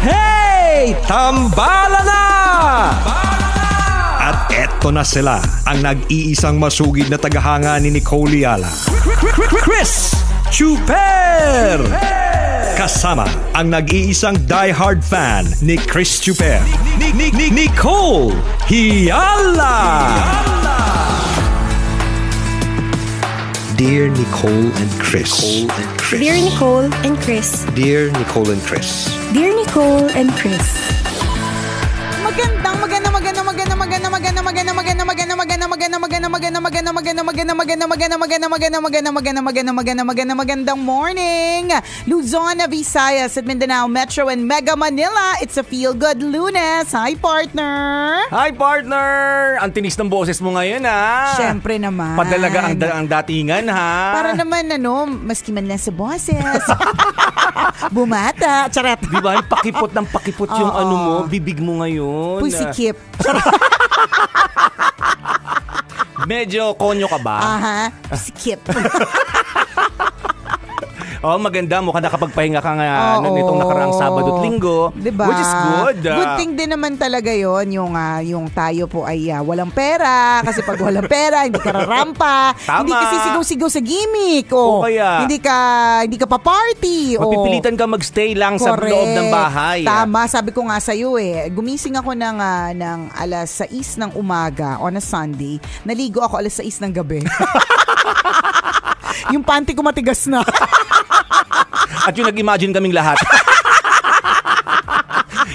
Hey! Tambala na! At eto na sila, ang nag-iisang masugid na tagahanga ni Nicole Yala. Chris Chuper! Kasama ang nag-iisang diehard fan ni Chris Chuper, Nicole Yala! Dear Nicole and Chris. Dear Nicole and Chris. Dear Nicole and Chris. Dear Nicole and Chris. Magandang morning, Luzon, Visayas at Mindanao Metro and Mega Manila. It's a Feel Good Lunes. Hi, partner. Hi, partner! Ang tinis ng boses mo ngayon, ha? Siyempre naman. Padalaga ang datingan, ha? Para naman, maski man lang sa boses. Bumata. Charot. Di ba? Pakipot ng pakipot yung bibig mo ngayon. Pusikip. Medyo konyo ka ba? Aha. Pusikip. Maganda. Mukhang nakapagpahinga ka nga nitong nakaraang Sabado at Linggo. Diba? Which is good. Good thing din naman talaga yon yung tayo po ay walang pera. Kasi pag walang pera, hindi ka rarampa. Tama. Hindi kasi sigaw-sigaw sa gimmick. Kaya. Hindi ka pa-party. Mapipilitan ka magstay lang sa loob ng bahay. Tama. Sabi ko nga sa'yo gumising ako ng alas 6 ng umaga on a Sunday. Naligo ako alas 6 ng gabi. Yung panty ko matigas na. At yung nag-imagine kaming lahat.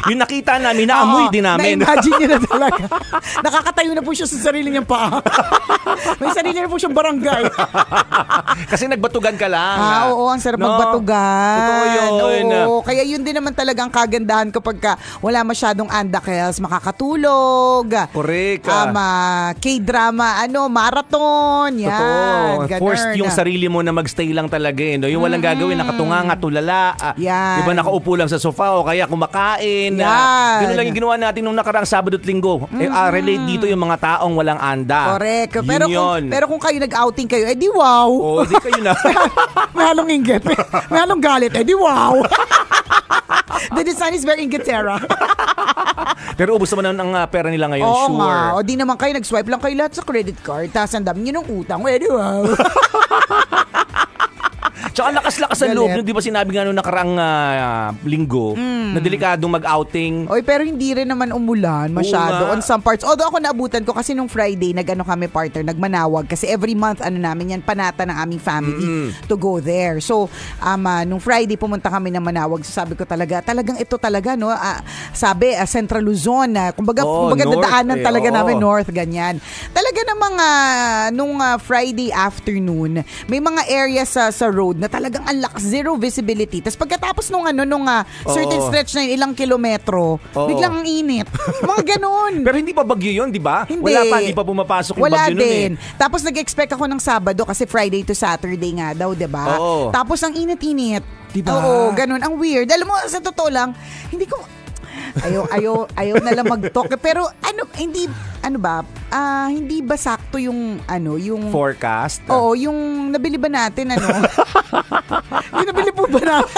Yung nakita namin, naamoy din namin. Na-imagine niya na talaga. Nakakatayo na po siya sa sarili niyang paa. May sarili na po siyang barangay. Kasi nagbatugan ka lang. Oo, ang sarap magbatugan. Totoo yun. Oo, kaya yun din naman talaga ang kagandahan kapag wala masyadong andakels, makakatulog. Correct. K-drama, marathon. Yan. Totoo. Forced yung sarili mo na magstay lang talaga. Yung walang gagawin, nakatunganga, tulala. Yan. Diba nakaupo lang sa sofa o kaya kumakain. Ganun lang yung ginawa natin nung nakaraang Sabado at Linggo. Relate dito yung mga taong walang anda. Correct. Pero kung kayo nag-outing kayo, di wow. Di kayo na. May halong inggit. May halong galit. Di wow. The design is very inggitera. Pero ubos naman ang pera nila ngayon, Oo sure. nga. O di naman kayo, nag-swipe lang kayo lahat sa credit card. Tapos ang dami nyo ng utang. Di wow. Tsaka lakas-lakas ang loob. Di ba sinabi nga nung nakaraang linggo na delikadong mag-outing? Oy, pero hindi rin naman umulan masyado on some parts. Although ako naabutan ko kasi nung Friday, kami partner, nagmanawag. Kasi every month, namin yan, panata ng aming family to go there. So, nung Friday, pumunta kami ng Manawag. So, sabi ko talagang ito talaga, no? Sabi, Central Luzon. Kumbaga dadaanan talaga namin north, ganyan. Talaga namang nung Friday afternoon, may mga areas sa road na talagang ang lakas, zero visibility. Tapos pagkatapos nung certain stretch na ilang kilometro, biglang ang init. Mga ganun. Pero hindi pa bagyo yun, di ba? Hindi. Hindi pa pumapasok yung Wala bagyo din. nun eh. Tapos nag-expect ako ng Sabado kasi Friday to Saturday nga daw, di ba? Tapos ang init-init. Diba? Oo, ganun. Ang weird. Alam mo, sa totoo lang, hindi ko... Ayaw na lang mag-talk. Pero hindi ba sakto yung forecast? Oo, yung nabili ba natin yung nabili po ba natin?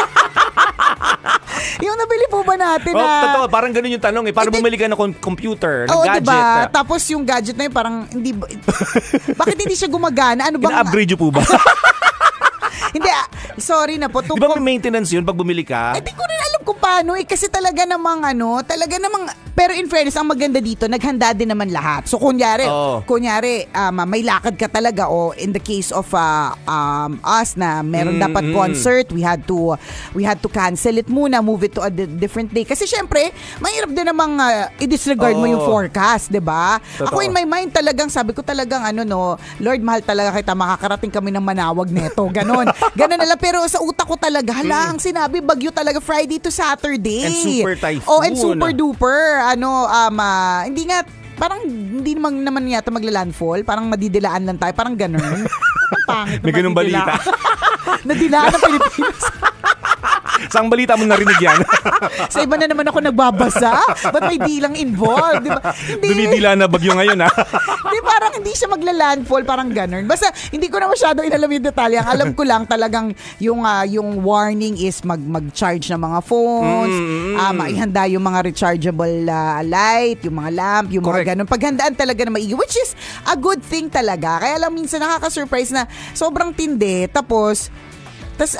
Yung nabili po ba natin totoo, parang ganun yung tanong para bumili ka ng computer, ng gadget. Diba? Tapos yung gadget na yun parang hindi bakit hindi siya gumagana? Ano bang ina-upgrade nyo po ba? Hindi, sorry na po. Di ba may maintenance yun pag bumili ka? Di ko rin alam kung paano kasi talaga namang pero in fairness, ang maganda dito, naghanda din naman lahat. So kunyari, may lakad ka talaga in the case of us na meron dapat concert, we had to cancel it muna, move it to a different day. Kasi syempre, mahirap din namang i-disregard mo yung forecast, 'di ba? Ako in my mind talagang sabi ko talagang Lord, mahal talaga kita, makakarating kami ng Manawag neto. Ganon na lang. Pero sa utak ko talaga, ang sinabi, bagyo talaga Friday to Saturday. And super typhoon. And super duper. Hindi nga, parang hindi naman yata magla-landfall. Parang madidilaan lang tayo. Parang ganun. Pangit. May ganun balita. Nadilaan ng Pilipinas. Saang balita mo narinig yan? Sa iba na naman ako nagbabasa. Ba't may dilang involved? Di ba? Hindi. Dumidila na bagyo ngayon, ha? Hindi, parang hindi siya magla-landfall, parang ganun. Basta, hindi ko na masyado inalam yung detalye. Ang alam ko lang talagang yung warning is mag-charge ng mga phones, maihanda yung mga rechargeable light, yung mga lamp, yung Correct. mga ganun. Paghandaan talaga na maigi, which is a good thing talaga. Kaya lang minsan nakaka-surprise na sobrang tindi, tapos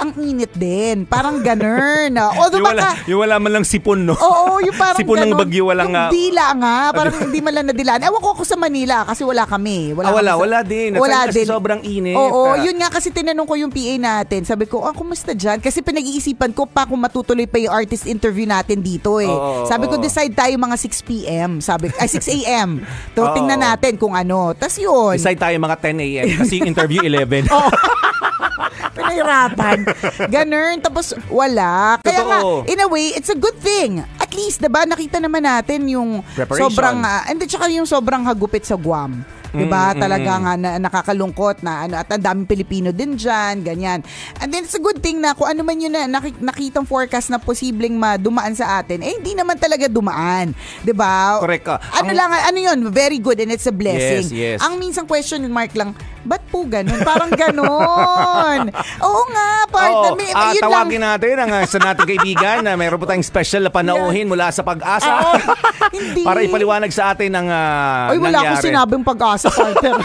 ang init din. Parang ganun. Although yung wala man lang sipon, no? Oo, yung parang sipon ng bagyo, walang... Yung dila nga, parang hindi man lang nadilaan. Ewan ko ako sa Manila kasi wala kami. Wala din. Wala kasi din. Sobrang init. Oo, yun nga kasi tinanong ko yung PA natin. Sabi ko, kumusta dyan? Kasi pinag-iisipan ko pa kung matutuloy pa yung artist interview natin dito eh. Sabi ko, decide tayo mga 6 p.m. 6 a.m. Tingnan natin kung ano. Tas yun. Decide tayo mga 10 a.m. kasi yung interview 11. Oo. Pinahirapan. Ganun. Tapos wala. Kaya nga, in a way, it's a good thing. At least, diba, nakita naman natin yung sobrang, and tsaka yung sobrang hagupit sa Guam. Diba? Talaga nga nakakalungkot na at ang daming Pilipino din dyan, ganyan. And then it's a good thing na kung ano man yun na nakitang forecast na posibleng dumaan sa atin, hindi naman talaga dumaan. Diba? Correct ka. Ano yun? Very good and it's a blessing. Yes. Ang minsang question mark lang, ba't po ganun? Parang ganun. Oo nga, partner. Yun tawagin lang. natin ang sa nating kaibigan na mayroon po tayong special na panauhin mula sa Pag-asa. Hindi. Para ipaliwanag sa atin ang Ay, wala nangyari. akong sinabing Pag-asa, partner.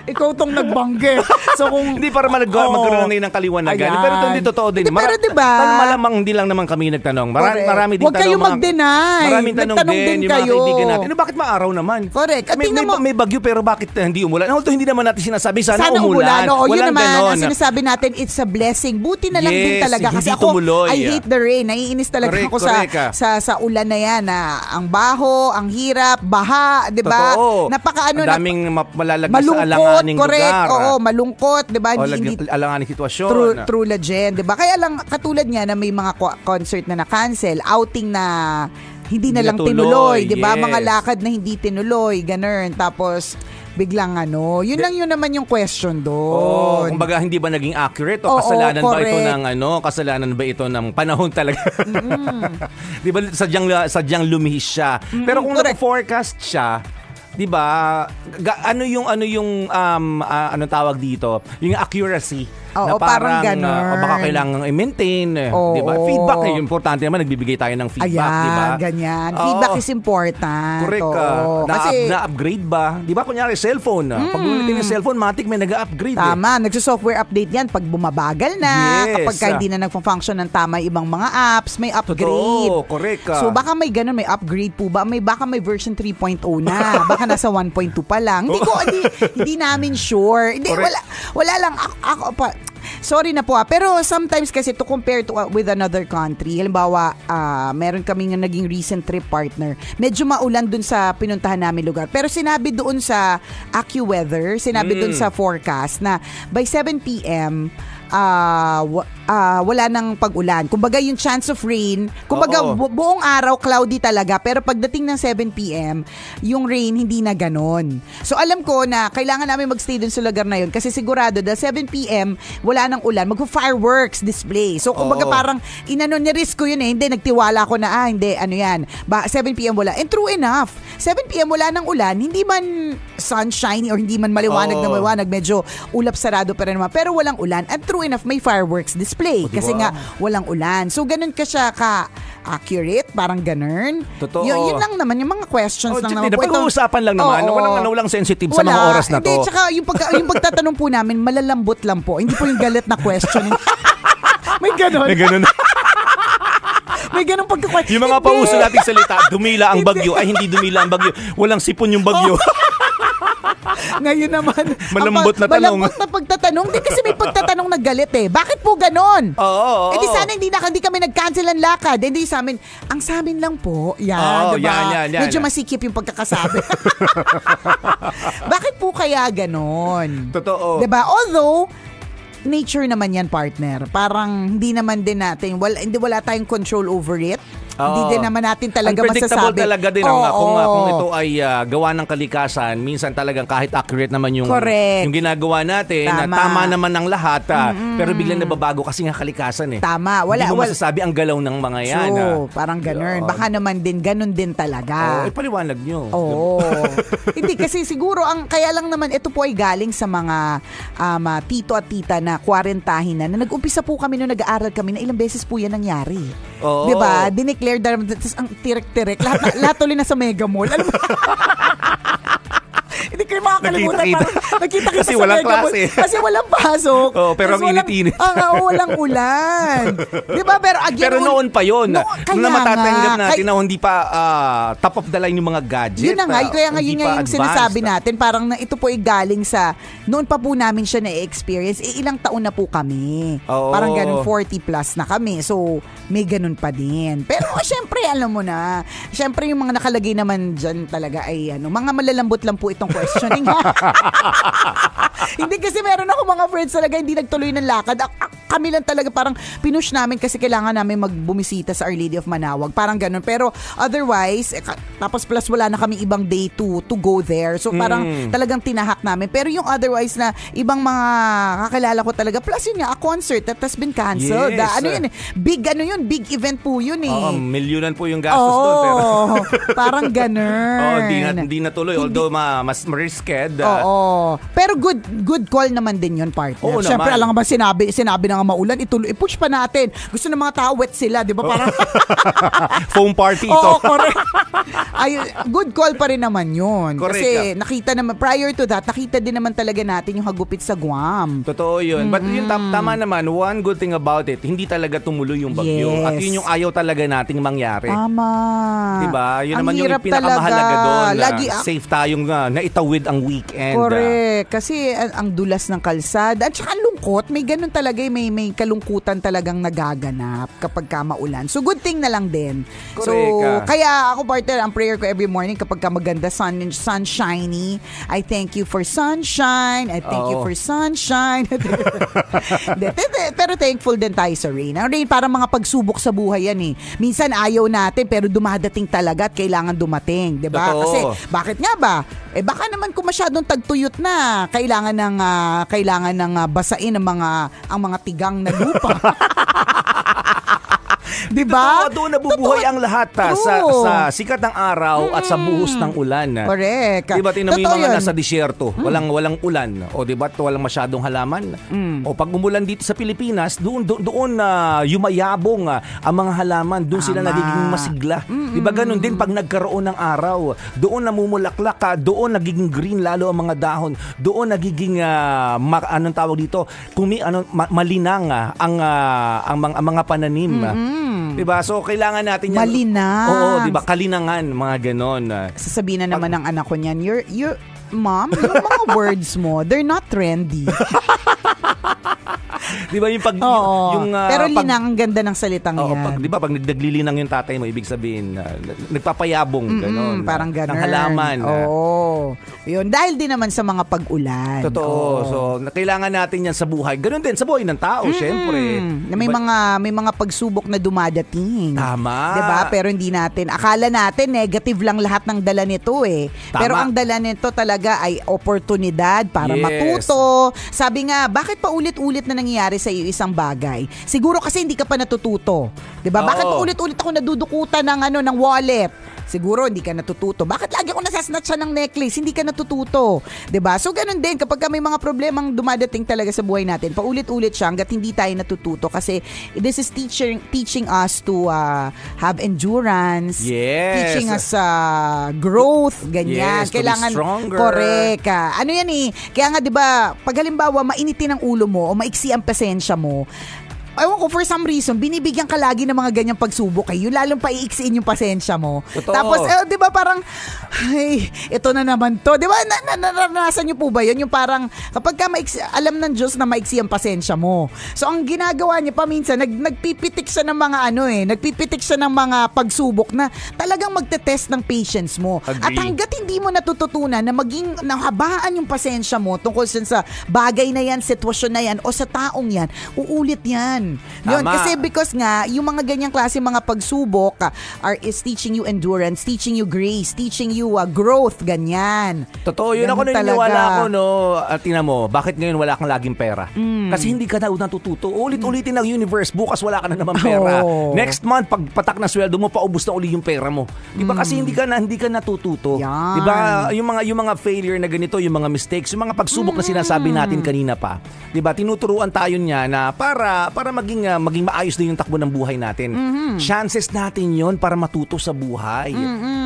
Ikaw tong nagbangge. So kung hindi para magkaroon na ng kaliwanagan. Ayan. Pero ito hindi totoo din. Pero diba? Malamang hindi lang naman kami nagtanong. Marami din Huwag kayo mag-deny. Maraming tanong din yung mga kaibigan natin. Bakit maaraw naman? Correct. At may bagyo pero bakit hindi umulan? Although hindi naman natin sinasabi sana umulan. Oo, yun naman ganon. ang sinasabi natin, it's a blessing. Buti na lang din talaga. Kasi ako, tumuloy. I hate the rain. Naiinis talaga ako sa ulan na yan. Ang baho, ang hirap, baha, di ba? Totoo. Napakaano. Ang daming malalagay sa alanganing correct, lugar. Oo, malungkot, 'di ba? Alanganing sitwasyon. True legend, 'di ba? Kaya lang katulad niya na may mga concert na na-cancel, outing na hindi na lang tinuloy, 'di ba? Mga lakad na hindi tinuloy, ganun. Tapos biglang yun lang yun naman yung question doon. Kumbaga hindi ba naging accurate o kasalanan ba ito ng kasalanan ba ito ng panahon talaga? Di ba sadyang lumihis siya. Pero kung nag-forecast siya, 'di ba? Ano yung tawag dito? Yung accuracy. Na parang ganun. Baka kailangan i-maintain, 'di ba? Feedback eh, importante naman nagbibigay tayo ng feedback, 'di ba? Ganyan. Feedback is important. Correct. Na-upgrade ba? 'Di ba kunyari cellphone, pag bumili ng cellphone, matik may nag-upgrade. Tama, nagso-software update 'yan pag bumabagal na, kapag hindi na nagfo-function ng tama ibang mga apps, may upgrade. Totoo, correct. So baka may ganun, may upgrade po ba? Baka may version 3.0 na. Baka nasa 1.2 pa lang. Hindi namin sure. Hindi, wala lang ako pa. Sorry na po pero sometimes kasi to compare with another country, halimbawa meron kaming naging recent trip partner, medyo maulan dun sa pinuntahan namin lugar, pero sinabi doon sa AccuWeather, sinabi doon sa forecast na by 7 p.m. Wala nang pag-ulan. Kumbaga yung chance of rain, kumbaga buong araw cloudy talaga, pero pagdating ng 7 p.m. yung rain hindi na ganon. So alam ko na kailangan namin magstay dun sa lugar na yun kasi sigurado dahil 7 p.m. wala nang ulan, magpo-fireworks display. So kumbaga parang ni-risk ko yun eh. Hindi, nagtiwala ko na hindi, 7 p.m. wala. And true enough, 7 p.m. wala nang ulan, hindi man sunshiny or hindi man maliwanag na maliwanag, medyo ulap sarado pa rin naman, pero walang ulan. And true enough, may fireworks display kasi nga walang ulan. So ganun ka siya ka-accurate, parang ganun. Totoo. Yun lang naman, yung mga questions lang naman. Pag-uusapan lang naman. Walang sensitive sa mga oras na to. Hindi, tsaka yung pagtatanong po namin, malalambot lang po. Hindi po yung galit na question. May ganun. May ganun pagka-question. Yung mga pauso nating salita, dumila ang bagyo. Ay, hindi dumila ang bagyo. Walang sipon yung bagyo. Ngayon naman, malambot na tanong. Malambot na pagtatanong. Hindi kasi may pagtatanong na galit eh. Bakit po ganon? Oo. Di sana hindi kami nag-cancel ang lakad. Hindi sa amin. Ang sa amin lang po. Yan, diba? Yan. Medyo masikip yung pagkakasabi. Bakit po kaya ganon? Totoo. Diba? Although, nature naman yan, partner. Parang hindi naman din natin, wala tayong control over it. Hindi din naman natin talaga unpredictable masasabi. talaga din kung ito ay gawa ng kalikasan. Minsan talagang kahit accurate naman yung ginagawa natin, tama naman ng lahat, pero biglang nababago kasi nga kalikasan eh. Tama. Hindi mo masasabi ang galaw ng mga yan. True. Parang ganun. Baka naman din, ganun din talaga. Paliwanag nyo. Oo. Hindi, kasi siguro, kaya lang naman, ito po ay galing sa mga tito at tita na kwarentahin na nag-umpisa po kami nung nag-aaral kami na ilang beses po yan nangyari. Oo. Diba? Dineclare, tapos ang tirek-tirek. Lahat tuloy na sa Mega Mall. Alam mo? Hindi kayo makakalimutan. Nakita-kita kasi sa walang Mega Mall. klase. Kasi walang pasok. Pero ang init-init. Walang ulan. Diba? Pero again, pero noon pa yun. Na matatanggap natin na hindi pa top of the line yung mga gadget. Yun na nga. Kaya nga yun nga yung sinasabi natin. Parang ito po ay galing sa, noon pa po namin siya na-experience. Ilang taon na po kami. Parang ganun, 40 plus na kami. So, may ganun pa din. Pero syempre, alam mo na. Syempre, yung mga nakalagay naman dyan talaga ay mga malalambot lang po itong questioning. Hindi kasi meron ako mga friends talaga hindi nagtuloy ng lakad. Kami lang talaga parang pinush namin kasi kailangan namin magbumisita sa Our Lady of Manaoag. Parang ganun. Pero otherwise, tapos plus wala na kami ibang day to go there. So parang talagang tinahak namin. Pero yung otherwise na ibang mga kakilala ko talaga, plus yun nga, a concert that has been canceled. Yes. Big event po yun eh. Milyunan po yung gastos doon. Pero parang ganun. Hindi natuloy. Although mas risked. Pero good call naman din yun, partner. Oo Siyempre, naman. alam nga ba sinabi na nga maulan, i-push pa natin. Gusto ng mga tao, wet sila, di ba? Parang foam party ito. Oo, correct. Good call pa rin naman yun. Correct. Kasi nakita naman, prior to that, nakita din naman talaga natin yung hagupit sa Guam. Totoo yun. But yun, tama naman, one good thing about it, hindi talaga tumuloy yung bagyo. Yes. At yun yung ayaw talaga nating mangyari. Tama. Diba? Yun Ang naman yung hirap pinakamahalaga doon. Lagi, safe tayong naitawid ang weekend. Correct. Kasi ang dulas ng kalsada. At saka lungkot, may ganun talaga, may kalungkutan talagang nagaganap kapag maulan. So good thing na lang din. Correct. So kaya ako, partner, ang prayer ko every morning kapag maganda, sunshiny, I thank you for sunshine. I thank you for sunshine. Pero thankful din tayo sa rain. Ang rain parang mga pagsubok sa buhay yan eh. Minsan ayaw natin pero dumadating talaga at kailangan dumating. Diba? Totoo. Kasi bakit nga ba? Baka naman kung masyadong tagtuyot na, kailangan ng basain ang mga tigang na lupa. Diba? Doon nabubuhay ang lahat sa sikat ng araw at sa buhos ng ulan. Correct. Diba tinamo yung mga nasa disyerto, walang ulan. O diba walang masyadong halaman. O pag umulan dito sa Pilipinas, doon yumayabong ang mga halaman. Doon sila nagiging masigla. Diba ganun din pag nagkaroon ng araw. Doon namumulaklak, doon nagiging green lalo ang mga dahon. Doon nagiging anong tawag dito? Malinang ang mga pananim. Diba? So, kailangan natin yan. Malinang. Oo, diba? Kalinangan, mga ganon. Sasabihin na naman ng anak ko niyan, Mom, yung mga words mo, they're not trendy. Di ba yung pag pero linang, ang ganda ng salitang yan. Di ba pag naglilinang yung tatay mo, ibig sabihin nagpapayabong gano'n. Parang gano'n. Ng halaman. Oo. Yun, dahil din naman sa mga pag-ulan. Totoo. So, kailangan natin yan sa buhay. Gano'n din sa buhay ng tao, syempre. Na may mga pagsubok na dumadating. Tama. Diba? Pero hindi natin, akala natin negative lang lahat ng dala nito eh. Tama. Pero ang dala nito talaga ay oportunidad para matuto. Sabi nga, bakit pa ulit-ulit na nangyayari sa iyo isang bagay? Siguro kasi hindi ka pa natututo. 'Di ba? Bakit pa ulit-ulit ako nadudukutan ng wallet? Siguro hindi ka natututo. Bakit lagi ako nasasnatch ng necklace? Hindi ka natututo. 'Di ba? So ganun din kapag may mga problemang dumadating talaga sa buhay natin, paulit-ulit siya hangga't hindi tayo natututo kasi this is teaching us to have endurance. Yes. Teaching us growth, ganyan. Yes, kailangan to be stronger. Correct. Ano yan eh? Kaya nga 'di ba, pag halimbawa mainitin ang ulo mo o maiksi ang pasensya mo, ewan ko, for some reason, binibigyan ka lagi ng mga ganyang pagsubok kayo, lalong paiiksiin yung pasensya mo. Totoo. Tapos, di ba parang, ay, ito na naman to. Di ba, naranasan nyo po ba yun? Yung parang, kapag ka alam ng Diyos na maiksi ang pasensya mo. So, ang ginagawa niya pa minsan, nagpipitik siya ng mga nagpipitik siya ng mga pagsubok na talagang magte-test ng patience mo. Agree. At hanggat hindi mo natututunan na maging nahabaan yung pasensya mo tungkol sa bagay na yan, sitwasyon na yan, o sa taong yan, uulit yan. Yun, Tama. kasi because nga, yung mga ganyang klase mga pagsubok is teaching you endurance, teaching you grace, teaching you growth, ganyan. Totoo, yun ako Ganun naniniwala talaga. ako, no. At tingnan mo, bakit ngayon wala kang laging pera? Kasi hindi ka na natututo. Ulit-ulitin ng universe, bukas wala ka na naman pera. Oh. Next month, pag patak na sweldo mo, paubos na uli yung pera mo. Diba? Kasi hindi ka natututo. Yan. Diba? Yung mga failure na ganito, yung mga mistakes, yung mga pagsubok na sinasabi natin kanina pa. Diba? Tinuturuan tayo niya na para maging maayos din yung takbo ng buhay natin. Chances natin yon para matuto sa buhay.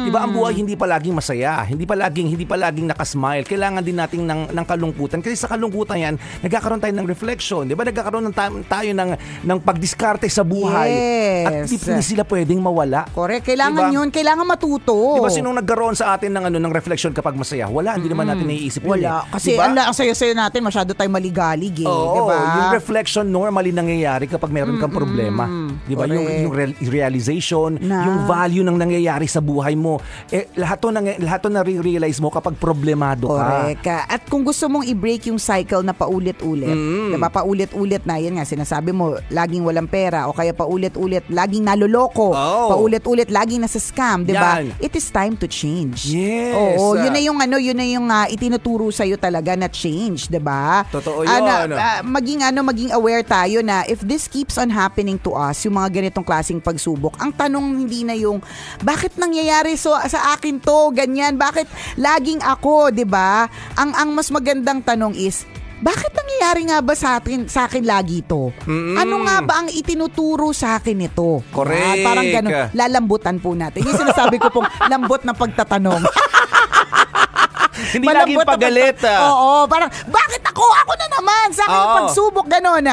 Diba? Ang buhay hindi palaging masaya. Hindi palaging nakasmile. Kailangan din natin ng kalungkutan. Kasi sa kalungkutan yan, nagkakaroon tayo ng reflection. Diba? Nagkakaroon tayo ng pagdiskarte sa buhay. Yes. At hindi sila pwedeng mawala. Correct. Kailangan Diba? yun. Kailangan matuto. Diba sinong nagkaroon sa atin ng reflection kapag masaya? Wala. Hindi naman natin naiisip yun. Wala. Kasi Diba? ang saya-saya natin, masyado tayong maligalig Oo, diba? yung reflection normally nangyayari kapag meron kang problema. Di ba? Yung realization, yung value ng nangyayari sa buhay mo. Lahat to nare-realize mo kapag problemado ka. Correct. At kung gusto mong i-break yung cycle na paulit-ulit, diba? Paulit-ulit na, yan nga, sinasabi mo, laging walang pera, o kaya paulit-ulit, laging naloloko, paulit-ulit, laging nasa scam, diba? Yan. It is time to change. Yes. Oo, yun na yung itinuturo sa'yo talaga na change, diba? Totoo yun. Maging aware tayo na if this keeps on happening to us, yung mga ganitong klaseng pagsubok, ang tanong hindi na yung, bakit nangyayari sa akin to, ganyan, bakit laging ako, diba? Ang mas magandang tanong is, bakit nangyayari nga ba sa akin lagi to? Ano nga ba ang itinuturo sa akin ito? Correct. Parang ganun, lalambutan po natin. Yung sinasabi ko pong lambot na pagtatanong. Hindi laging pagalit. Oo, parang, bakit ako? Ako na naman. Sa akin yung pagsubok, gano'n.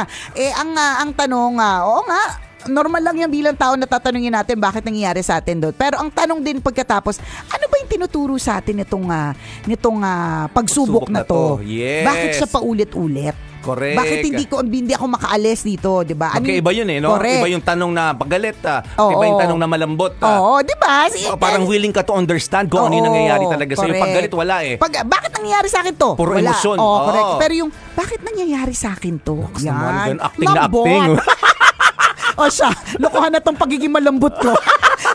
Ang tanong, oo nga, normal lang yan bilang tao na tatanungin natin bakit nangyayari sa atin doon. Pero ang tanong din pagkatapos, ano ba yung tinuturo sa atin nitong pagsubok na to? Yes. Bakit siya paulit-ulit? Correct. Bakit hindi ako makaalis dito, 'di ba? Iba yun no? Correct. Iba yung tanong na pagalit, iba yung tanong na malambot. Oo, 'di ba? Parang willing ka to understand kung ano yung nangyayari talaga sa iyo. Pagalit wala bakit nangyayari sa akin to? Puro wala. emosyon. Correct. Pero yung bakit nangyayari sa akin to? Yan. Acting na acting. O siya, lokohan na tong pagiging malambot ko.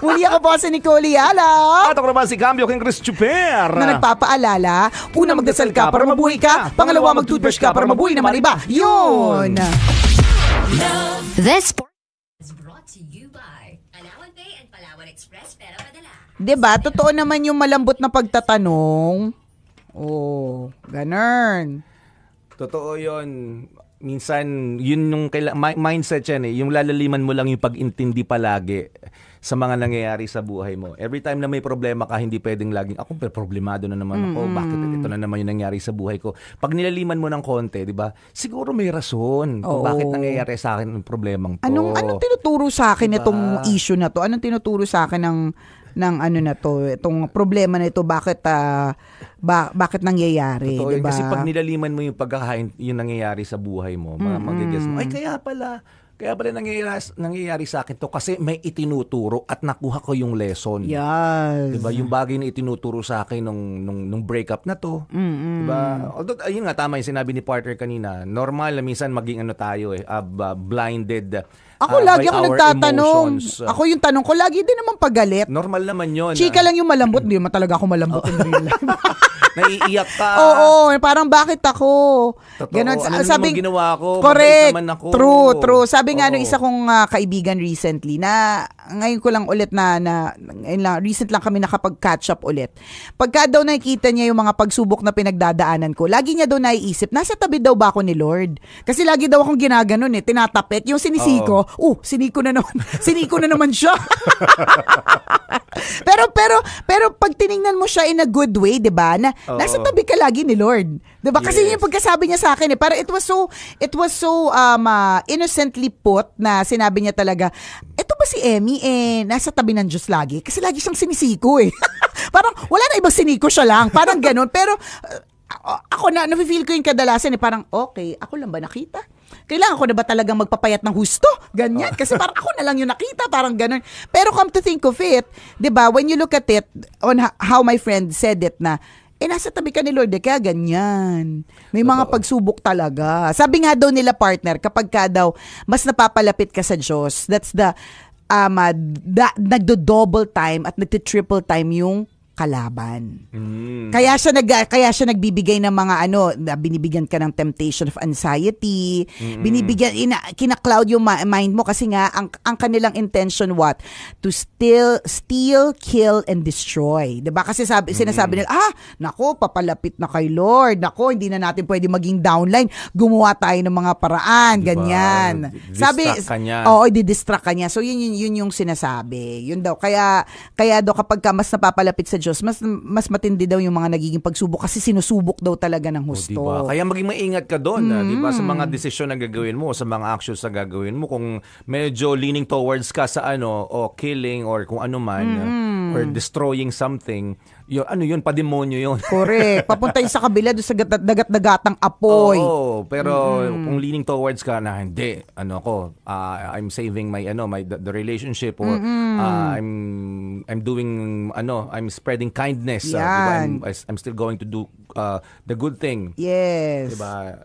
Muli ako po si Nicole Yala. At ako naman si Cambio King Chris Chuper. Na nagpapaalala, una magdasal ka para mabuhay ka, pangalawa mag-toothbrush ka para mabuhay naman iba. Yun! This is brought to you by Palawan Bay and Palawan Express pero padala. Diba? Totoo naman yung malambot na pagtatanong. Oh, ganun. Totoo yun. Minsan, yun yung mindset yan yung lalaliman mo lang yung pag-intindi palagi sa mga nangyayari sa buhay mo. Every time na may problema ka, hindi pwedeng laging, ako problemado na naman ako, bakit ito na naman yung nangyari sa buhay ko. Pag nilaliman mo ng konti, di ba, siguro may rason kung bakit nangyayari sa akin yung problemang to. Anong tinuturo sa akin itong issue na to? Anong tinuturo sa akin ng ano na to, itong problema na ito, bakit nangyayari, totoo, diba? Kasi pag nilaliman mo yung pagkakain, yung nangyayari sa buhay mo, magigess mo, ay kaya pala nangyayari sa akin to kasi may itinuturo at nakuha ko yung lesson. Yes. Diba? Yung bagay na itinuturo sa akin nung breakup na to. Diba? Although, ayun nga, tama yung sinabi ni partner kanina. Normal na minsan maging tayo blinded. Ako lagi by ako our nagtatanong. emotions. Ako yung tanong ko, lagi din naman pagalit. Normal naman yun. Chika lang yung malambot. Hindi naman talaga ako malambot in real life. Naiiyak ka. Oo, parang bakit ako? Totoo. Ganon, Ano naman ginawa ko? Correct. Mabait naman ako. True. Sabi nga nung isa kong kaibigan recently na ngayon ko lang ulit recent lang kami nakapag-catch up ulit. Pagka daw nakikita niya yung mga pagsubok na pinagdadaanan ko, lagi niya daw naiisip, nasa tabi daw ba ako ni Lord? Kasi lagi daw akong ginaganon tinatapik. Yung sinisiko, siniko na naman siya. pero pag tiningnan mo siya in a good way, 'di ba? Nasa tabi ka lagi ni Lord. 'Di ba? Kasi yung pagkasabi niya sa akin para it was so innocently put na sinabi niya talaga, eto ba si Emmy nasa tabi ng Diyos lagi? Kasi lagi siyang sinisiko Parang wala na ibang siniko siya lang. Parang gano'n. Pero ako nafe-feel ko yung kadalasan parang okay, ako lang ba nakita? Kailangan ko na ba talagang magpapayat ng husto? Ganyan. Kasi parang ako na lang yung nakita. Parang ganun. Pero come to think of it, di ba, when you look at it on how my friend said it na, nasa tabi ka ni Lord, kaya ganyan. May mga pagsubok talaga. Sabi nga daw nila, partner, kapag ka daw mas napapalapit ka sa Diyos, that's the nagdo-double time at nagti-triple time yung kalaban. Kaya siya nagbibigay ng mga binibigyan ka ng temptation of anxiety, kina-cloud yung mind mo kasi nga ang kanilang intention what? To steal, kill and destroy. 'Di ba? Kasi sinasabi nila, nako, papalapit na kay Lord. Nako, hindi na natin pwede maging downline. Gumawa tayo ng mga paraan, diba? Ganyan. Distract ka niya. Oo, didistract ka niya. So yun yung sinasabi. Yun daw. Kaya daw kapag ka mas napapalapit sa Diyos, mas matindi daw yung mga nagiging pagsubok kasi sinusubok daw talaga ng husto. Diba? Kaya maging maingat ka doon, diba? Sa mga desisyon na gagawin mo, sa mga actions na gagawin mo, kung medyo leaning towards ka sa o killing or kung ano man, or destroying something, yun, pademonyo yun. Correct. Papunta yun sa kabila doon sa dagat-dagatang apoy. Oo, pero kung leaning towards ka na hindi, I'm saving the relationship or I'm doing I'm spreading kindness, diba? I'm still going to do the good thing. Yes. Diba?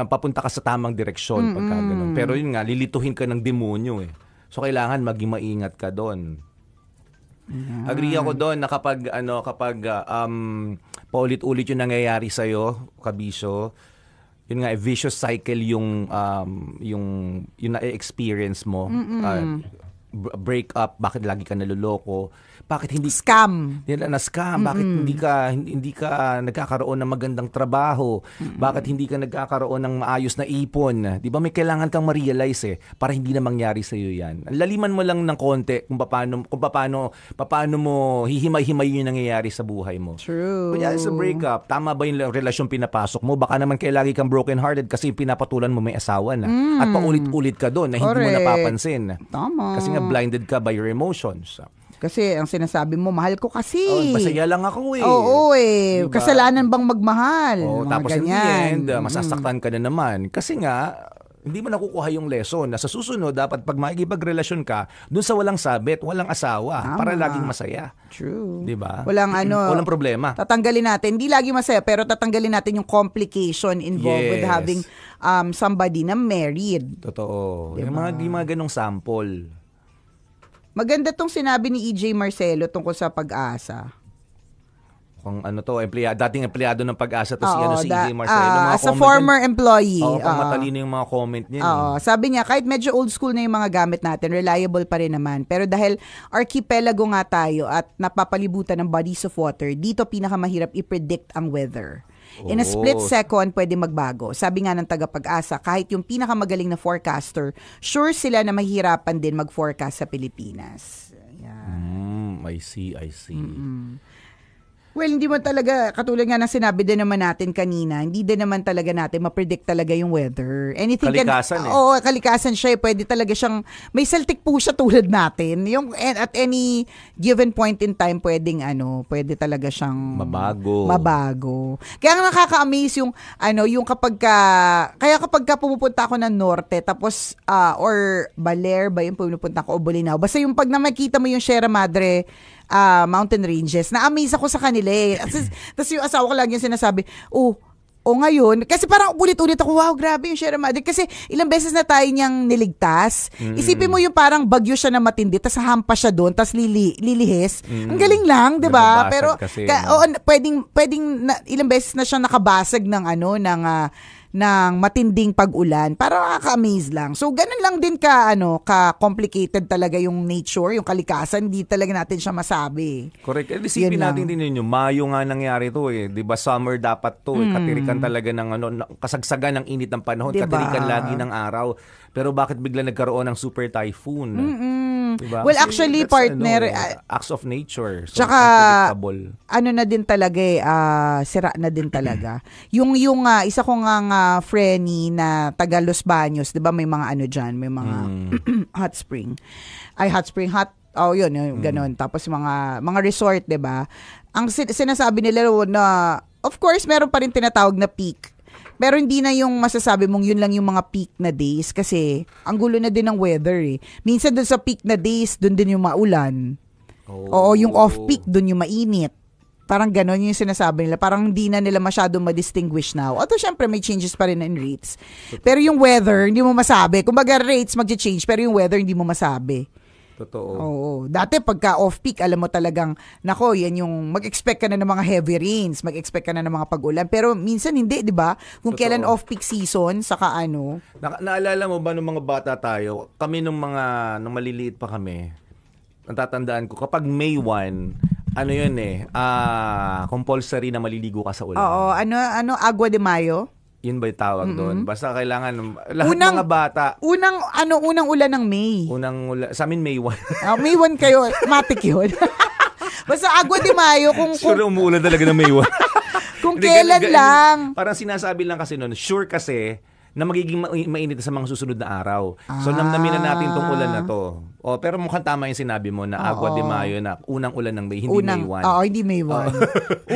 Papunta ka sa tamang direksyon pagka ganun. Pero yun nga, lilituhin ka ng demonyo eh. So kailangan maging maingat ka doon. Yeah. Agree ako doon na kapag paulit-ulit yung nangyayari sa iyo, kabisyo, yun nga, vicious cycle yung na-experience mo. Break up, bakit lagi ka naluloko? Bakit hindi scam? Na-scam? Bakit hindi ka nagkakaroon ng magandang trabaho? Bakit hindi ka nagkakaroon ng maayos na ipon? 'Di ba may kailangan kang ma-realize para hindi na mangyari sa iyo 'yan. Laliman mo lang ng konti kung paano mo hihimay-himay yung nangyayari sa buhay mo. True. Kunya sa breakup, tama ba yung relasyon pinapasok mo? Baka naman kaya lagi kang broken-hearted kasi pinapatulan mo may asawa na. At paulit-ulit ka doon na hindi mo napapansin. Tama. Kasi nga blinded ka by your emotions. Kasi ang sinasabi mo, mahal ko kasi. Masaya lang ako eh. Oo eh. Diba? Kasalanan bang magmahal? Tapos in the end, masasaktan ka na naman. Kasi nga, hindi mo nakukuha yung lesson na sa susunod, dapat pag makikipagrelasyon ka, dun sa walang sabit, walang asawa, para laging masaya. True. Diba? Walang problema. Tatanggalin natin. Hindi lagi masaya, pero tatanggalin natin yung complication involved with having somebody na married. Totoo. Diba? Yung mga ganong sample. Maganda tong sinabi ni EJ Marcelo tungkol sa Pag-asa. Kung dating empleyado ng Pag-asa to si EJ Marcelo. As a former employee. Matalino yung mga comment niya. Sabi niya, kahit medyo old school na yung mga gamit natin, reliable pa rin naman. Pero dahil archipelago nga tayo at napapalibutan ng bodies of water, dito pinakamahirap i-predict ang weather. In a split second, pwede magbago. Sabi nga ng taga-Pag-asa, kahit yung pinakamagaling na forecaster, sure sila na mahihirapan din mag-forecast sa Pilipinas. Yeah. I see. Well, hindi mo talaga, katulad nga ng sinabi din naman natin kanina, hindi din naman talaga natin ma-predict talaga yung weather. Kalikasan Oo, kalikasan siya. Pwede talaga siyang, may Celtic po siya tulad natin. Yung at any given point in time, pwede talaga siyang mabago. Kaya nga nakaka-amaze yung kapag ka pumupunta ako ng norte, tapos, or Baler ba yung pumupunta ko, o Bolinao, basta yung pag nakikita mo yung Sierra Madre, mountain ranges, na-amaze ako sa kanila eh. Tapos yung asawa ko lang yung sinasabi, ngayon, kasi parang ulit-ulit ako, wow, grabe yung Sierra Madre. Kasi ilang beses na tayo niyang niligtas. Isipin mo yung parang bagyo siya na matindi, tapos hampas siya doon, tapos lilihis. Ang galing lang, di ba? Pero, pwedeng ilang beses na siya nakabasag ng matinding pag-ulan. Para nakaka-amaze lang. So, ganun lang din ka-complicated talaga yung nature, yung kalikasan. Hindi talaga natin siya masabi. Correct. Isipin natin din yun. Mayo nga nangyari to eh. Diba, summer dapat to. Katirikan talaga ng kasagsagan ng init ng panahon. Diba? Katirikan lagi ng araw. Pero bakit bigla nagkaroon ng super typhoon? Diba? Well, actually, partner, acts of nature. So, tsaka, na din talaga sira na din talaga. yung isa ko nga friendly na taga Los Baños, 'di ba may mga dyan, may mga hot spring. Yun, ganun. Tapos mga resort, 'di ba? Ang sinasabi nila na of course meron pa rin tinatawag na peak. Pero hindi na yung masasabi mong yun lang yung mga peak na days kasi ang gulo na din ng weather eh. Minsan dun sa peak na days, dun din yung maulan. Oo, yung off-peak, dun yung mainit. Parang gano'n yung sinasabi nila. Parang hindi na nila masyadong ma-distinguish now. Although, syempre, may changes pa rin in rates. Pero yung weather, hindi mo masabi. Kumbaga, rates mag-change, pero yung weather, hindi mo masabi. Totoo. Oo. Dati, pagka off-peak, alam mo talagang, nako, yan yung, mag-expect ka na ng mga heavy rains, mag-expect ka na ng mga pag-ulan. Pero minsan, hindi, di ba? Kung Totoo. kailan off-peak season, saka ano. Naalala mo ba nung mga bata tayo, kami nung maliliit pa kami, natatandaan ko, kapag May 1, ano yun compulsory na maliligo ka sa ulan. Oo. Ano, Agua de Mayo? Yun ba yung tawag doon? Basta kailangan, lahat mga bata. Unang ulan ng May. Sa amin May 1. May 1 kayo, matik yun. Basta Agua de Mayo, kung Sure, umuulan talaga ng May 1. kung kailan lang. Parang sinasabi lang kasi noon, sure kasi, na magiging mainit sa mga susunod na araw. So, namnamin na natin tong ulan na to. Pero mukhang tama yung sinabi mo na Agua de Mayo na unang ulan ng May, hindi May 1. Oo, hindi May 1.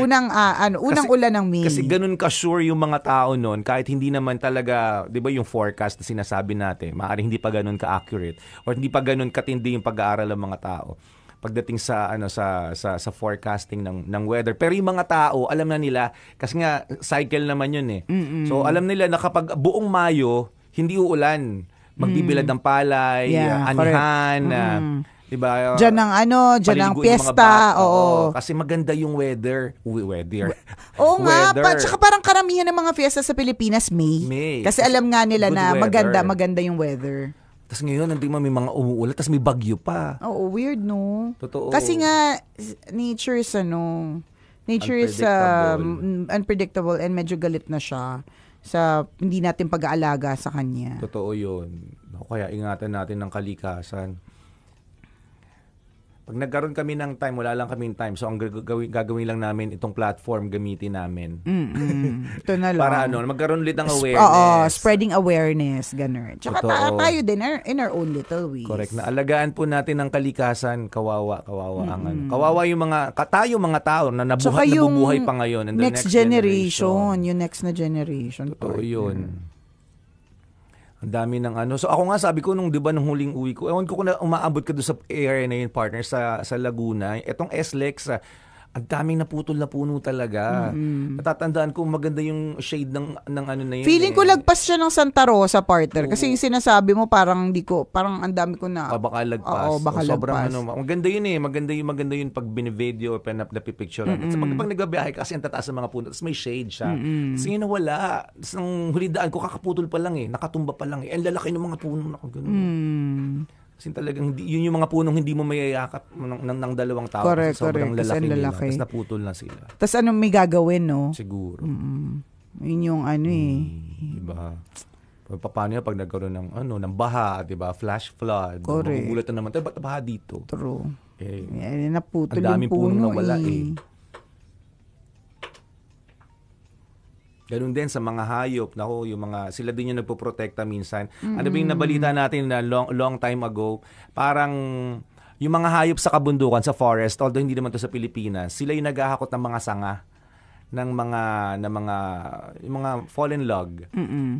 Unang ulan ng May. Kasi ganun ka-sure yung mga tao noon, kahit hindi naman talaga, di ba yung forecast na sinasabi natin, maaaring hindi pa ganun ka-accurate or hindi pa ganun katindi yung pag-aaral ng mga tao pagdating sa sa forecasting ng weather. Pero yung mga tao, alam na nila kasi nga cycle naman yun eh. So alam nila na kapag buong Mayo hindi uulan, magbibilad ng palay, anihan, diba? Diyan ang piyesta. Oo. Kasi maganda yung weather. Oo nga, tsaka parang karamihan ng mga fiesta sa Pilipinas May. Kasi alam nga nila na maganda yung weather. Tapos ngayon, hindi may mga umuulan, tapos may bagyo pa. Oo, weird, no? Totoo. Kasi nga, nature is unpredictable and medyo galit na siya sa hindi natin pag-aalaga sa kanya. Totoo yun. Kaya ingatan natin ng kalikasan. Pag nagkaroon kami ng time, wala lang kaming time. So, ang gagawin lang namin, itong platform gamitin namin. Ito na lang. Para magkaroon ulit ng awareness. Spreading awareness, gano'n. Tsaka tayo din, in our own little ways. Correct. Na alagaan po natin ang kalikasan, kawawa ang kawawa yung tayo mga tao na nabubuhay pa ngayon. And the next generation. Yung next na generation. Totoo yun. Ang dami ng So ako nga sabi ko nung 'di ba nung huling uwi ko, ewan ko kung umaabot ka doon sa area na yun, partner, sa Laguna. Etong SLEX, ang daming naputol na puno talaga. Natatandaan ko maganda yung shade ng ano na yun. Feeling ko lagpas siya ng Santa Rosa, partner. Kasi yung sinasabi mo parang ang dami ko na. Baka lagpas. Oo, baka sobrang lagpas. maganda yun eh. Maganda yun pag binivideo o napipicture. At pag nagbabiyahe kasi ang tataas ng mga puno, tapos may shade siya. Tapos yun nawala. Tapos nang hulidaan ko, kakaputol pa lang eh. Nakatumba pa lang eh. Ang lalaki ng mga puno na ganun. Kasi talagang yun yung mga punong hindi mo mayayakap ng dalawang tao. Correct. Sobrang lalaki nila. Lalaki. Tapos naputol na sila. Tapos anong may gagawin, no? Siguro. Yun yung Diba? Paano pag nagkaroon ng baha, diba? Flash flood. Correct. Magugulat na naman. Ba't baha dito? True. ang Naputol yung daming puno punong nawala eh. Ganun din sa mga hayop, sila din yung nagpoprotekta minsan. Ano ba yung nabalita natin na long time ago, parang yung mga hayop sa kabundukan, sa forest, although hindi naman to sa Pilipinas, sila yung naghahakot ng mga sanga ng yung mga fallen log.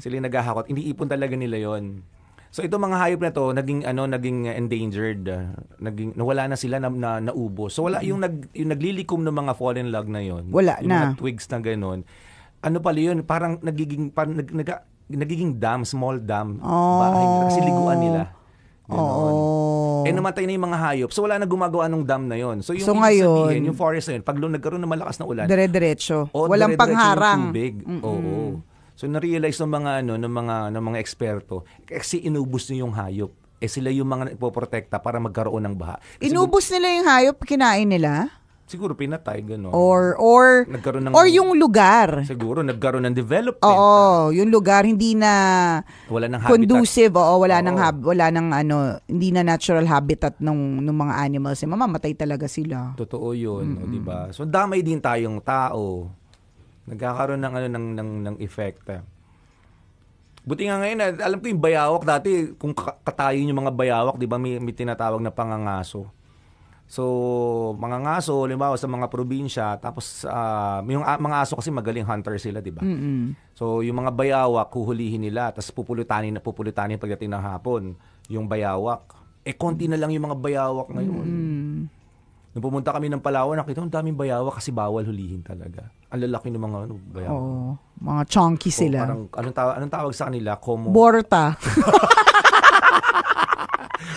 Sila yung naghahakot. Iniipon talaga nila yon. So itong mga hayop na to naging endangered, nawala na sila na naubos. So wala yung naglilikom ng mga fallen log na yon. Wala yung na. Mga twigs na ganun. Ano pala yun? Parang nagiging dam, small dam. Kasi liguan nila. Namatay na yung mga hayop. So wala na gumagawa ng dam na yon. So yung sabihin, yung forest na yun, pag nagkaroon ng malakas na ulan, dire-diretso. Walang pangharang. Tubig. Oo. So na-realize ng mga eksperto, kasi inubos niyo yung hayop. Sila yung mga nagpoprotekta para magkaroon ng baha. Inubos nila yung hayop, kinain nila? Siguro pinatay, gano'n. Or yung lugar. Siguro nagkaroon ng development. Oo, yung lugar hindi na wala ng habitat. Conducive, wala nang hindi na natural habitat ng mga animals. Mamamatay talaga sila. Totoo 'yun, di ba? So damay din tayong tao. Nagkakaroon ng effect. Buti nga ngayon, alam ko yung bayawak dati, kung katayin yung mga bayawak, di ba, may tinatawag na pangangaso. So, mga ngaso, halimbawa sa mga probinsya, tapos yung mga aso kasi magaling hunter sila, di ba? So, yung mga bayawak, huhulihin nila, tapos pupulutanin pagdating ng hapon, yung bayawak. Konti na lang yung mga bayawak ngayon. Nung pumunta kami ng Palawan, nakita ang daming bayawa kasi bawal hulihin talaga. Ang lalaki ng mga bayawa. Oo. Mga chunky sila. Parang, anong tawag sa kanila? Borta.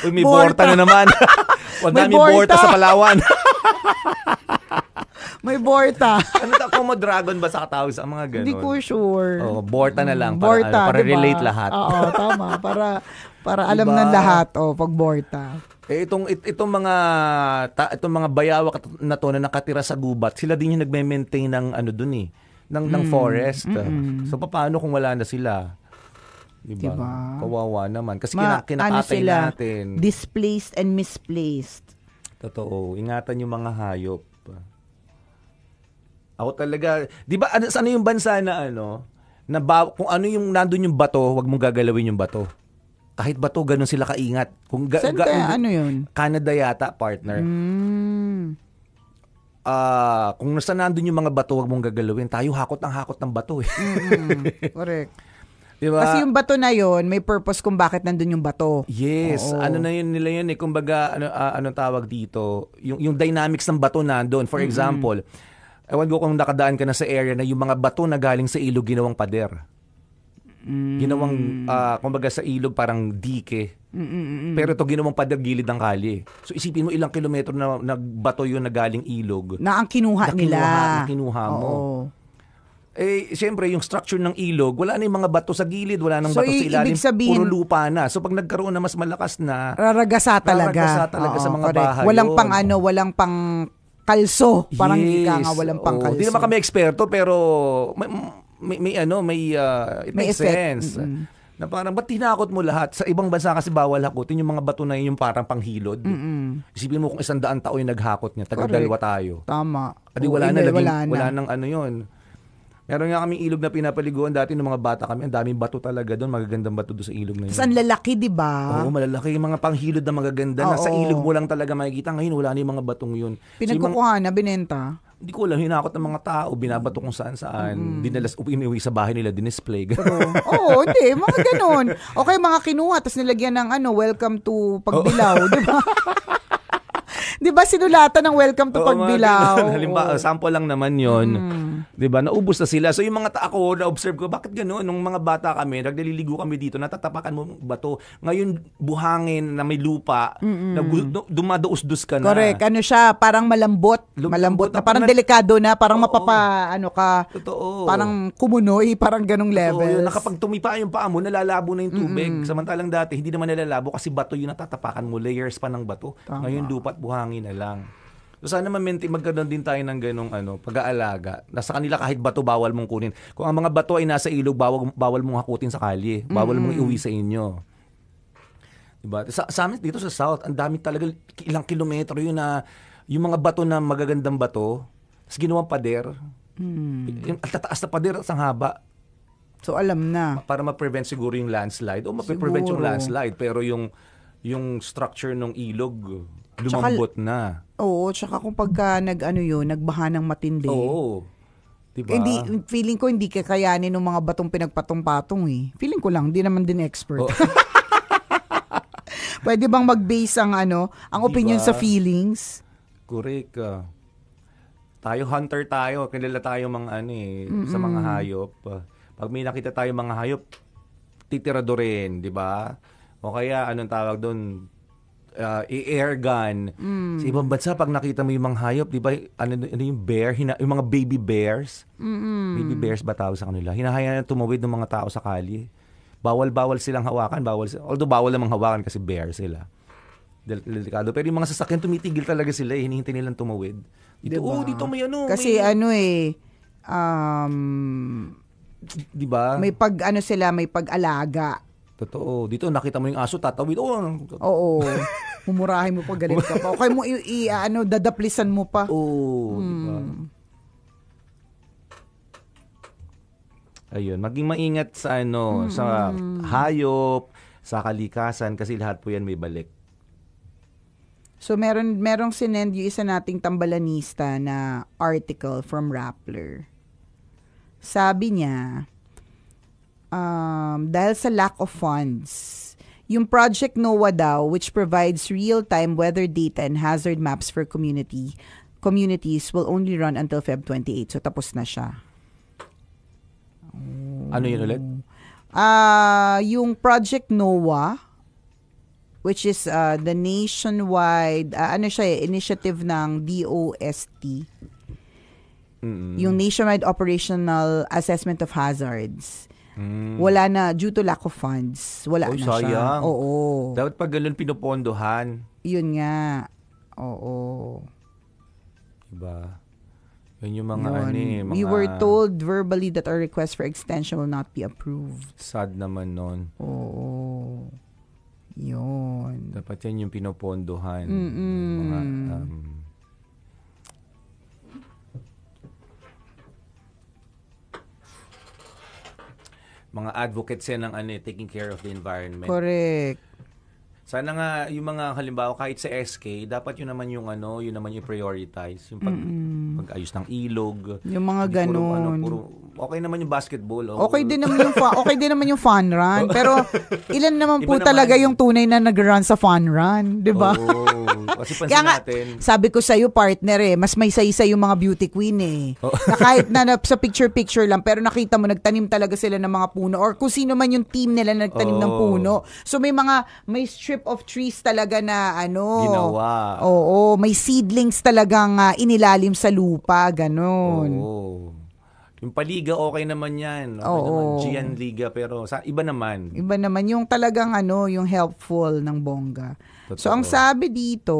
Uy, may borta na naman. Wag May namin borta sa Palawan. May borta. Ano ta, Komo Dragon ba sa katawag sa mga ganun? Hindi ko sure. Oh, borta na lang. Borta, para diba? relate lahat. Oo, tama. Para alam Diba? ng lahat. Pag borta. Itong mga bayawak na to na nakatira sa gubat, sila din yung nagme-maintain ng dun ng forest. So paano kung wala na sila? Diba? Kawawa naman kasi kinakatay sila, natin. Displaced and misplaced. Totoo. Ingatan yung mga hayop. Ako talaga, 'di ba ano yung bansa na kung ano yung nandun yung bato, wag mong gagalawin yung bato. Kahit bato, ganun sila kaingat. Saan kaya yun? Canada yata, partner. Kung nasa nandun yung mga bato, wag mong gagalawin. Tayo hakot ng bato. Correct. Diba? Kasi yung bato na yun, may purpose kung bakit nandun yung bato. Yes. Oo. Ano na yun nila yun kumbaga, anong tawag dito? Yung dynamics ng bato nandun. For example, ewan ko kung nakadaan ka na sa area na yung mga bato na galing sa ilog ginawang pader. Ginawang, kumbaga sa ilog parang dike. Pero ito ginawang pader gilid ng kalye. So isipin mo ilang kilometro na nagbato yun na galing ilog. Na ang kinuha nila. Na kinuha mo. Oo. Siyempre, yung structure ng ilog, wala na yung mga bato sa gilid, wala nang bato sa ilalim, ibig sabihin, puro lupa na. So pag nagkaroon na mas malakas na, raragasa talaga sa mga correct. bahay. Walang pang kalso. Parang ika nga, walang pang kalso. Hindi naman kami eksperto, pero it makes sense. Na parang, ba't tinakot mo lahat? Sa ibang bansa kasi bawal hakutin yung mga bato na yun yung parang panghilod. Isipin mo kung 100 tao yung naghakot niya, taga-dalawa tayo. Tama. Adi wala nang yun. Meron nga kaming ilog na pinapaliguan dati ng mga bata kami. Ang daming bato talaga doon. Magagandang bato doon sa ilog na yun. Tapos ang lalaki, di ba? Oo, malalaki. Yung mga panghilod na magaganda. Nasa ilog mo lang talaga makikita. Ngayon, wala na yung mga batong yun. Pinagkukuha na, binenta? Hindi ko alam. Hinakot ng mga tao. Binabato kung saan-saan. Inuwi sa bahay nila. Dinisplay. Oo, hindi. Mga ganun. Okay, mga kinuha. Tapos nilagyan ng welcome to Pagbilao. Di ba? Di ba sinulatan ng welcome to Pagbilao? Halimbawa, sample lang naman yon. Di ba? Naubos na sila. So yung mga ako, na-observe ko, bakit gano'n? Nung mga bata kami, nagdaliligo kami dito, natatapakan mo bato. Ngayon, buhangin na may lupa, dumadaus-dus ka na. Correct. Ano siya, parang malambot. Malambot na, parang delikado na, parang Totoo. Parang kumunoy, parang ganong levels. Na kapag tumipa yung paa mo, nalalabo na yung tubig. Samantalang dati, hindi naman nalalabo kasi bato yung natatapakan mo, layers pa ng bato. Tama. Ngayon, lupa at buhangin na lang. So sana magkaroon din tayo ng ganong pag-aalaga. Nasa kanila kahit bato bawal mong kunin. Kung ang mga bato ay nasa ilog, bawal mong hakutin sa kalye. Bawal mong iuwi sa inyo. Diba? Sa amin dito sa South, ang dami talaga, ilang kilometro yun na yung mga bato na magagandang bato, tapos ginawang pader. Yung tataas na pader at ang haba. So alam na. Para ma-prevent siguro yung landslide. O ma-prevent yung landslide. Pero yung structure ng ilog, lumambot na. Oo, tsaka kung pagka nagbaha ng matindi. Oo. Diba? Feeling ko hindi kakayanin ng mga batong pinagpatong-patong eh. Feeling ko lang, hindi naman din expert. Pwede bang mag-base ang opinion sa feelings? Correct. Tayo hunter tayo, kilala tayo mga sa mga hayop. Pag may nakita tayo mga hayop, titirado rin, di ba? O kaya anong tawag doon? Air gun. Sa ibang bansa, pag nakita mo yung mga hayop, di ba, yung bear, yung mga baby bears. Baby bears ba tawag sa kanila? Hinahayaan na tumawid ng mga tao sa kalye. Bawal silang hawakan. Although bawal namang hawakan kasi bear sila. Delikado. Pero yung mga sasakyan, tumitigil talaga sila. Hinihintay nilang tumawid. Dito, diba? Dito may Kasi diba? May may pag-alaga. Totoo. Dito nakita mo yung aso, tatawid. Oo. Humurahin mo pa, galit ka pa. Okay mo dadaplisan mo pa. Oo. Diba? Ayun, maging maingat sa sa hayop, sa kalikasan kasi lahat po yan may balik. So merong sinend yung isa nating tambalanista na article from Rappler. Sabi niya, dahil sa lack of funds, Yung Project NOAA daw, which provides real-time weather data and hazard maps for communities will only run until Feb 28. So, tapos na siya. Ano yun ulit? Yung Project NOAA, which is the nationwide, initiative ng DOST. Yung Nationwide Operational Assessment of Hazards. Wala na, due to lack of funds. Wala na sayang. siya. Oo. Dapat pag ganun pinupondohan. Yun nga. Oo. Diba? Yun yung mga Yun. mga... We were told verbally that our request for extension will not be approved. Sad naman nun. Oo. Yun. Dapat yan yung pinupondohan. Mga... mga advocates yan ng taking care of the environment. Correct. Sana nga yung mga halimbawa kahit sa SK, dapat yun naman yung yun naman yung prioritize, yung pag-ayos ng ilog. Yung mga ganun. Okay naman yung basketball. Okay din naman yung fun run. Pero ilan naman po Iba talaga naman. yung tunay na nag-run sa fun run, 'di ba? Oo. Kasi pansin Kaya nga, natin. sabi ko sa iyo partner mas may say-say yung mga beauty queen Na kahit na sa picture lang pero nakita mo nagtanim talaga sila ng mga puno or kung sino man yung team nila na nagtanim ng puno. So may strip of trees talaga na Ginawa. Oo, may seedlings talagang inilalim sa lupa, ganun. Oo. Yung paliga okay naman yan. Okay naman Gian Liga pero iba naman. Iba naman yung talagang yung helpful ng bongga. Totoo. So ang sabi dito,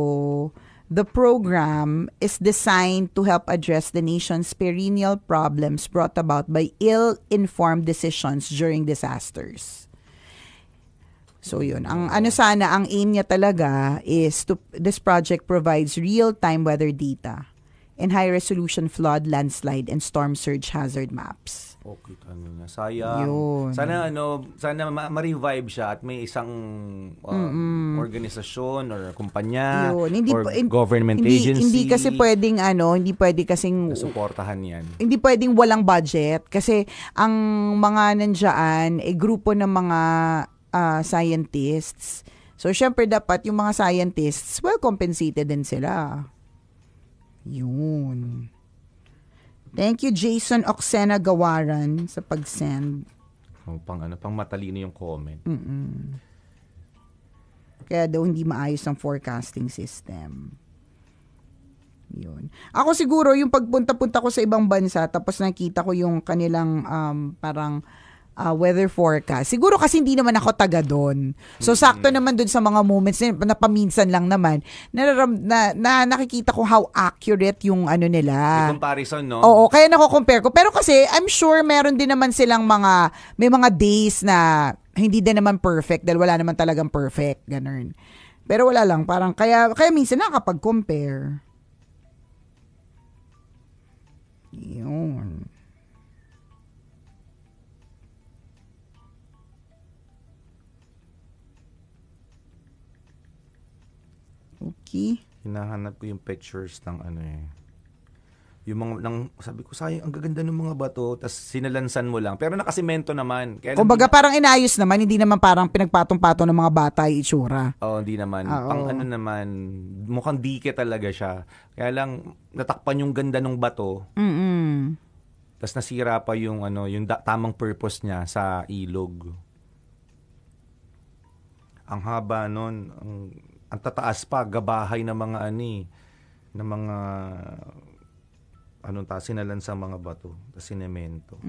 the program is designed to help address the nation's perennial problems brought about by ill-informed decisions during disasters. So yun, ang aim niya talaga is this project provides real-time weather data and high-resolution flood, landslide, and storm surge hazard maps. Okay, sayang. Yun. Sana ma-revive siya at may isang organisasyon or kumpanya or government agency. Hindi kasi pwedeng hindi pwede kasing suportahan yan. Hindi pwedeng walang budget kasi ang mga nandiyan grupo ng mga scientists. So, syempre dapat yung mga scientists, well compensated din sila. Yun. Thank you, Jason Oxena Gawaran, sa pag-send. Pang matalino yung comment. Kaya daw hindi maayos ang forecasting system. Yun. Ako siguro, yung pagpunta-punta ko sa ibang bansa, tapos nakita ko yung kanilang parang weather forecast. Siguro kasi hindi naman ako taga doon. So, sakto naman doon sa mga moments na paminsan lang naman, na nakikita ko how accurate yung nila. May comparison, no? Oo, kaya nako-compare ko. Pero kasi, I'm sure meron din naman silang may mga days na hindi din naman perfect dahil wala naman talagang perfect. Ganun. Pero wala lang. Parang, kaya minsan nakakapag-compare. Yun. Okay. Hinahanap ko yung pictures ng yung mga, sabi ko, sayang, ang gaganda ng mga bato, tas sinalansan mo lang. Pero nakasimento naman. Kumbaga parang inayos naman, hindi naman parang pinagpatong-patong ng mga bata yung itsura. Hindi naman. Pang naman, mukhang dike talaga siya. Kaya lang, natakpan yung ganda ng bato. Tas nasira pa yung, yung tamang purpose niya sa ilog. Ang haba nun, ang tataas pa, gabahay ng mga ng mga sinalan sa mga bato, sinemento.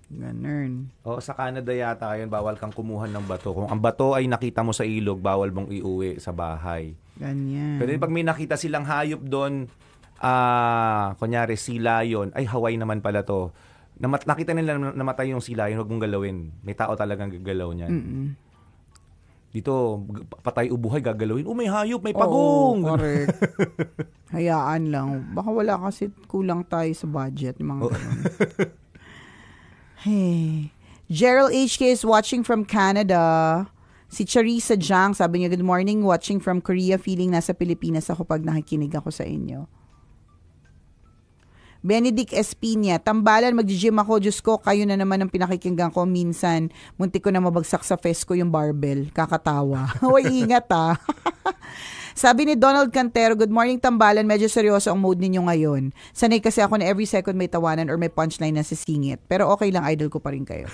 Ganun. Sa Canada yata yun, bawal kang kumuha ng bato. Kung ang bato ay nakita mo sa ilog, bawal mong iuwi sa bahay. Ganyan. Pero pag may nakita silang hayop doon, kunyari sea lion, ay Hawaii naman pala to. Nakita nila namatay yung sea lion, huwag mong galawin. May tao talagang gagalaw niyan. Dito, patay o buhay, gagalawin. May hayop, may pagong. Correct. Hayaan lang. Baka wala kasi kulang tayo sa budget. Mga ganun. Hey. Gerald HK is watching from Canada. Si Charissa Jiang, sabi niya, good morning, watching from Korea. Feeling nasa Pilipinas ako pag nakikinig ako sa inyo. Benedict Espina, tambalan, mag-gym ako. Diyos ko, kayo na naman ang pinakikinggan ko. Minsan, muntik ko na mabagsak sa fest ko yung barbell. Kakatawa. Huwag ingat Sabi ni Donald Cantero, good morning tambalan, medyo seryoso ang mood ninyo ngayon. Sanay kasi ako na every second may tawanan or may punchline na sisingit. Pero okay lang, idol ko pa rin kayo.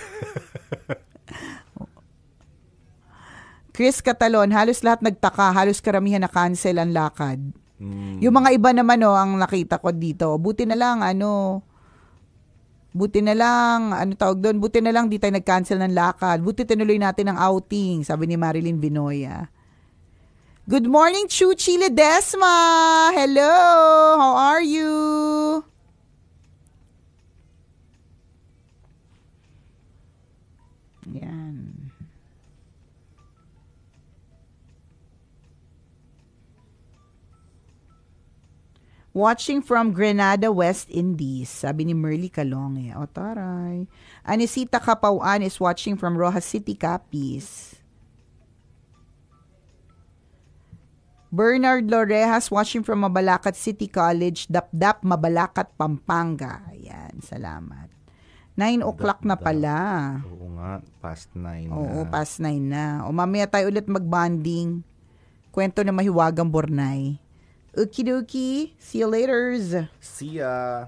Chris Catalon, halos lahat nagtaka, halos karamihan na cancel ang lakad. Yung mga iba naman ang nakita ko dito. Buti na lang di tayo nag-cancel ng lakad. Buti tinuloy natin ang outing, sabi ni Marilyn Vinoya. Good morning, Chuchi Ledesma! Hello! How are you? Yan. Watching from Grenada, West Indies, sabi ni Merly Calonge. O, taray. Anisita Kapawan is watching from Rojas City, Capiz. Bernard Lorejas watching from Mabalacat City College, Dapdap, Mabalacat, Pampanga. Ayan, salamat. 9 o'clock na pala. Oo nga, past 9 na. Oo, past 9 na. O mamaya tayo ulit mag-bonding. Kwento na mahiwagang Bornay. Okidoki. See you later. See ya.